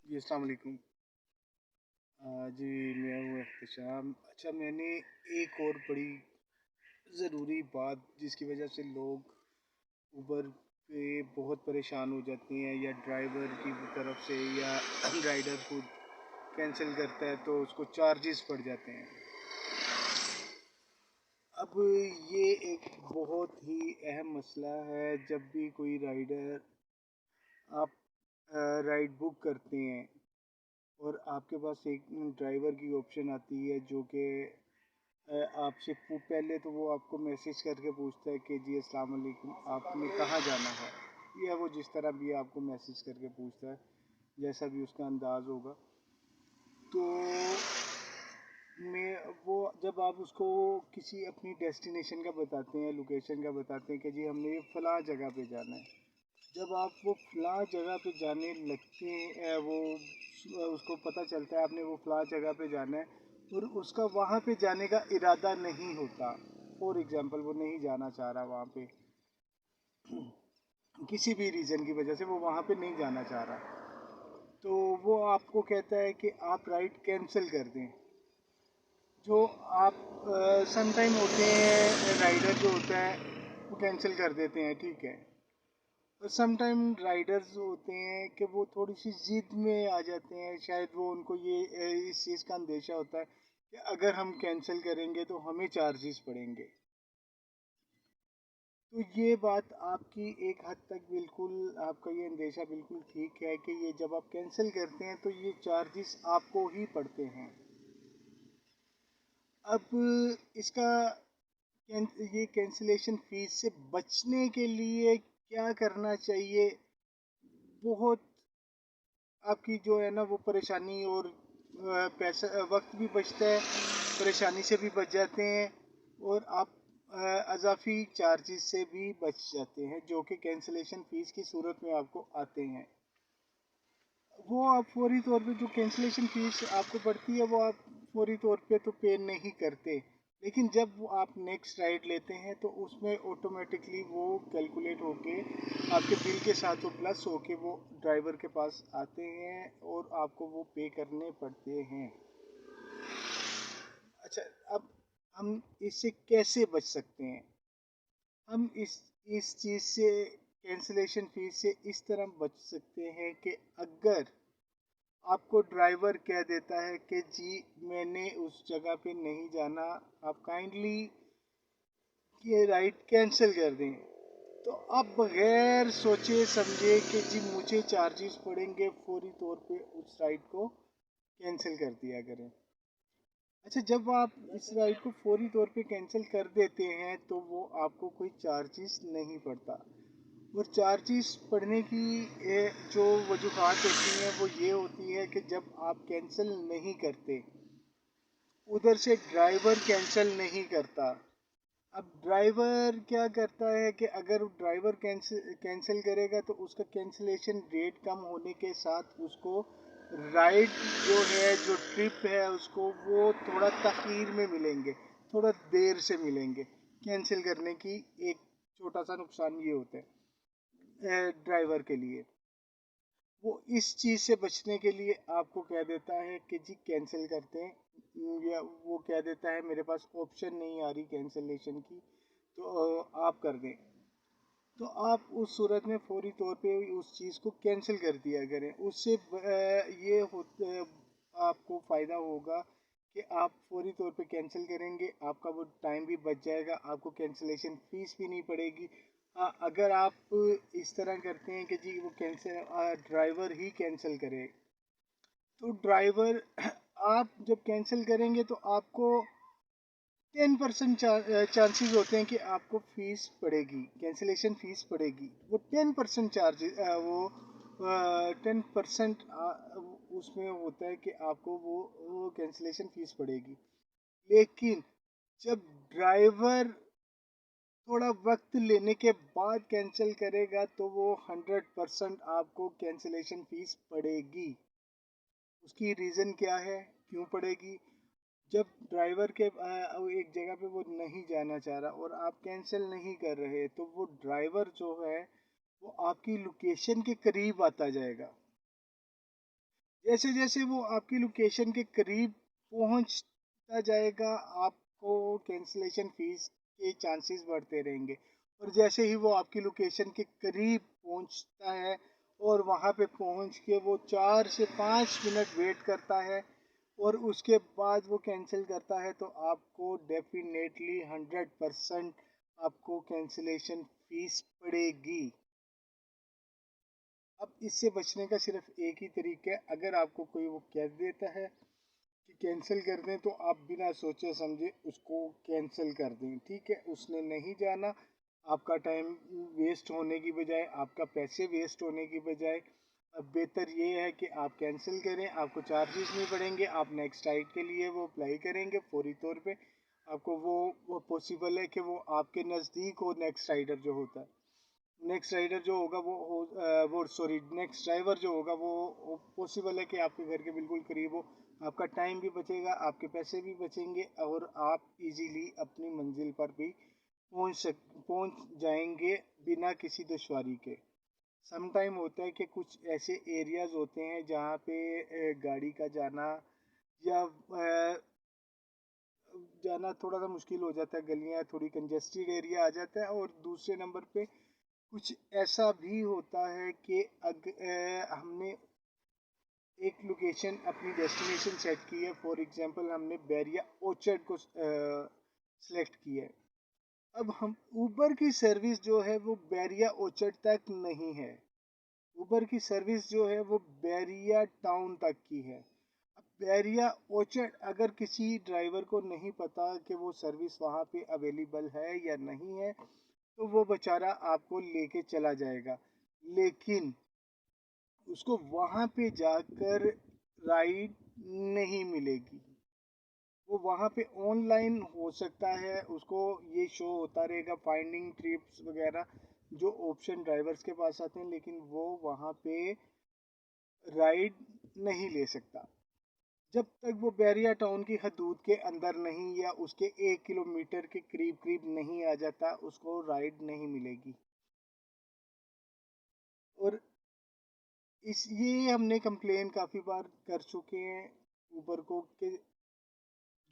जी, अस्सलाम वालेकुम। जी, मैं हूँ एहतशाम। अच्छा, मैंने एक और बड़ी ज़रूरी बात जिसकी वजह से लोग उबर पे बहुत परेशान हो जाते हैं, या ड्राइवर की तरफ से या राइडर खुद कैंसिल करता है तो उसको चार्जेस पड़ जाते हैं। अब ये एक बहुत ही अहम मसला है। जब भी कोई राइडर आप राइड बुक करते हैं और आपके पास एक ड्राइवर की ऑप्शन आती है जो कि आपसे पहले तो वो आपको मैसेज करके पूछता है कि जी अस्सलाम वालेकुम, आपने कहाँ जाना है, या वो जिस तरह भी आपको मैसेज करके पूछता है, जैसा भी उसका अंदाज होगा। तो मैं वो जब आप उसको किसी अपनी डेस्टिनेशन का बताते हैं, लोकेशन का बताते हैं कि जी हमने ये फ़लाँ जगह पे जाना है, जब आप वो फ़लाँ जगह पे जाने लगते हैं, वो उसको पता चलता है आपने वो फ़लाँ जगह पे जाना है और उसका वहाँ पे जाने का इरादा नहीं होता। फॉर एग्ज़ाम्पल वो नहीं जाना चाह रहा वहाँ पे, किसी भी रीज़न की वजह से वो वहाँ पे नहीं जाना चाह रहा, तो वो आपको कहता है कि आप राइड कैंसिल कर दें। जो आप सम टाइम होते हैं राइडर जो होता है वो कैंसिल कर देते हैं, ठीक है। और सम टाइम राइडर्स होते हैं कि वो थोड़ी सी जिद में आ जाते हैं, शायद वो उनको ये इस चीज़ का अंदेशा होता है कि अगर हम कैंसिल करेंगे तो हमें चार्जेस पड़ेंगे। तो ये बात आपकी एक हद तक बिल्कुल, आपका ये अंदेशा बिल्कुल ठीक है कि ये जब आप कैंसिल करते हैं तो ये चार्जेस आपको ही पड़ते हैं। अब इसका ये कैंसिलेशन फीस से बचने के लिए क्या करना चाहिए? बहुत आपकी जो है ना वो परेशानी और पैसा वक्त भी बचता है, परेशानी से भी बच जाते हैं, और आप अजाफी चार्जेस से भी बच जाते हैं जो कि कैंसिलेशन फ़ीस की सूरत में आपको आते हैं। वो आप फौरी तौर पे जो कैंसिलेशन फ़ीस आपको पड़ती है वो आप फौरी तौर पे तो पे नहीं करते, लेकिन जब वो आप नेक्स्ट राइड लेते हैं तो उसमें ऑटोमेटिकली वो कैलकुलेट होके आपके बिल के साथ वो प्लस होके वो ड्राइवर के पास आते हैं और आपको वो पे करने पड़ते हैं। अच्छा, अब हम इससे कैसे बच सकते हैं? हम इस चीज़ से, कैंसिलेशन फीस से इस तरह बच सकते हैं कि अगर आपको ड्राइवर कह देता है कि जी मैंने उस जगह पे नहीं जाना, आप काइंडली ये राइड कैंसिल कर दें, तो आप बगैर सोचे समझे कि जी मुझे चार्जेस पड़ेंगे, फौरी तौर पे उस राइड को कैंसिल कर दिया करें। अच्छा, जब आप इस राइड को फौरी तौर पे कैंसिल कर देते हैं तो वो आपको कोई चार्जेस नहीं पड़ता। और चार्जेस पड़ने की जो वजूहत होती हैं वो ये होती है कि जब आप कैंसिल नहीं करते, उधर से ड्राइवर कैंसिल नहीं करता। अब ड्राइवर क्या करता है कि अगर ड्राइवर कैंसिल कैंसिल करेगा तो उसका कैंसिलेशन रेट कम होने के साथ उसको राइड जो है, जो ट्रिप है, उसको वो थोड़ा तखीर में मिलेंगे, थोड़ा देर से मिलेंगे। कैंसिल करने की एक छोटा सा नुकसान ये होता है ड्राइवर के लिए। वो इस चीज़ से बचने के लिए आपको कह देता है कि जी कैंसिल करते हैं, या वो कह देता है मेरे पास ऑप्शन नहीं आ रही कैंसिलेशन की, तो आप कर दें। तो आप उस सूरत में फौरी तौर पे उस चीज़ को कैंसिल कर दिया करें। उससे ये आपको फ़ायदा होगा कि आप फौरी तौर पे कैंसिल करेंगे, आपका वो टाइम भी बच जाएगा, आपको कैंसिलेशन फ़ीस भी नहीं पड़ेगी। अगर आप इस तरह करते हैं कि जी वो कैंसिल, ड्राइवर ही कैंसिल करे, तो ड्राइवर आप जब कैंसिल करेंगे तो आपको 10% चांसेस होते हैं कि आपको फीस पड़ेगी, कैंसिलेशन फीस पड़ेगी। वो 10% चार्ज, वो 10% उसमें होता है कि आपको वो कैंसिलेशन फीस पड़ेगी। लेकिन जब ड्राइवर थोड़ा वक्त लेने के बाद कैंसिल करेगा तो वो 100% आपको कैंसिलेशन फीस पड़ेगी। उसकी रीज़न क्या है, क्यों पड़ेगी? जब ड्राइवर के एक जगह पे वो नहीं जाना चाह रहा और आप कैंसिल नहीं कर रहे, तो वो ड्राइवर जो है वो आपकी लोकेशन के करीब आता जाएगा। जैसे जैसे वो आपकी लोकेशन के करीब पहुंचता जाएगा, आपको कैंसिलेशन फीस के चांसेस बढ़ते रहेंगे। और जैसे ही वो आपकी लोकेशन के करीब पहुंचता है और वहां पे पहुंच के वो 4 से 5 मिनट वेट करता है और उसके बाद वो कैंसिल करता है, तो आपको डेफिनेटली 100% आपको कैंसिलेशन फीस पड़ेगी। अब इससे बचने का सिर्फ एक ही तरीका है, अगर आपको कोई वो कह देता है कि कैंसिल कर दें, तो आप बिना सोचे समझे उसको कैंसिल कर दें। ठीक है, उसने नहीं जाना, आपका टाइम वेस्ट होने की बजाय, आपका पैसे वेस्ट होने की बजाय अब बेहतर ये है कि आप कैंसिल करें। आपको चार्जेस नहीं पड़ेंगे, आप नेक्स्ट राइड के लिए वो अप्लाई करेंगे फौरी तौर पे। आपको वो पॉसिबल है कि वो आपके नज़दीक हो, नेक्स्ट राइडर जो होता है, नेक्स्ट राइडर जो होगा वो सॉरी नेक्स्ट ड्राइवर जो होगा वो पॉसिबल है कि आपके घर के बिल्कुल करीब हो। आपका टाइम भी बचेगा, आपके पैसे भी बचेंगे और आप इजीली अपनी मंजिल पर भी पहुंच जाएंगे बिना किसी दुश्वारी के। सम टाइम होता है कि कुछ ऐसे एरियाज होते हैं जहाँ पे गाड़ी का जाना या जाना थोड़ा सा मुश्किल हो जाता है, गलियाँ थोड़ी कंजेस्टेड एरिया आ जाता है। और दूसरे नंबर पे कुछ ऐसा भी होता है कि हमने एक लोकेशन अपनी डेस्टिनेशन सेट की है, फॉर एग्जांपल हमने बैरिया ओर्चर्ड को सिलेक्ट किया है। अब हम ऊबर की सर्विस जो है वो बैरिया ओर्चर्ड तक नहीं है, ऊबर की सर्विस जो है वो बैरिया टाउन तक की है। अब बैरिया ओर्चर्ड अगर किसी ड्राइवर को नहीं पता कि वो सर्विस वहाँ पे अवेलेबल है या नहीं है, तो वो बेचारा आपको लेके चला जाएगा, लेकिन उसको वहां पे जाकर राइड नहीं मिलेगी। वो वहां पे ऑनलाइन हो सकता है, उसको ये शो होता रहेगा फाइंडिंग ट्रिप्स वगैरह जो ऑप्शन ड्राइवर्स के पास आते हैं, लेकिन वो वहां पे राइड नहीं ले सकता जब तक वो बैरिया टाउन की हदूद के अंदर नहीं या उसके 1 किलोमीटर के करीब करीब नहीं आ जाता, उसको राइड नहीं मिलेगी। और इस ये हमने कंप्लेन काफ़ी बार कर चुके हैं ऊबर को कि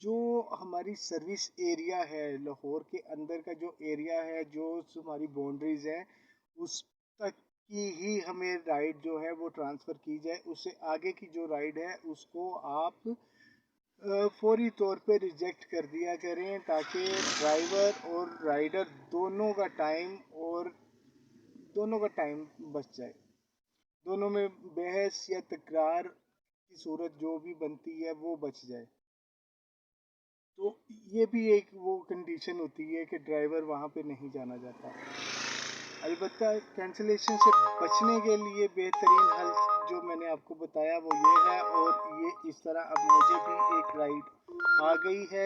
जो हमारी सर्विस एरिया है, लाहौर के अंदर का जो एरिया है, जो हमारी बाउंड्रीज है, उस तक की ही हमें राइड जो है वो ट्रांसफ़र की जाए। उससे आगे की जो राइड है उसको आप फौरी तौर पे रिजेक्ट कर दिया करें, ताकि ड्राइवर और राइडर दोनों का टाइम बच जाए। दोनों में बहस या तकरार की सूरत जो भी बनती है वो बच जाए। तो ये भी एक वो कंडीशन होती है कि ड्राइवर वहाँ पे नहीं जाना चाहता। अलबत्ता कैंसिलेशन से बचने के लिए बेहतरीन हल जो मैंने आपको बताया वो ये है, और ये इस तरह अब मुझे भी एक राइड आ गई है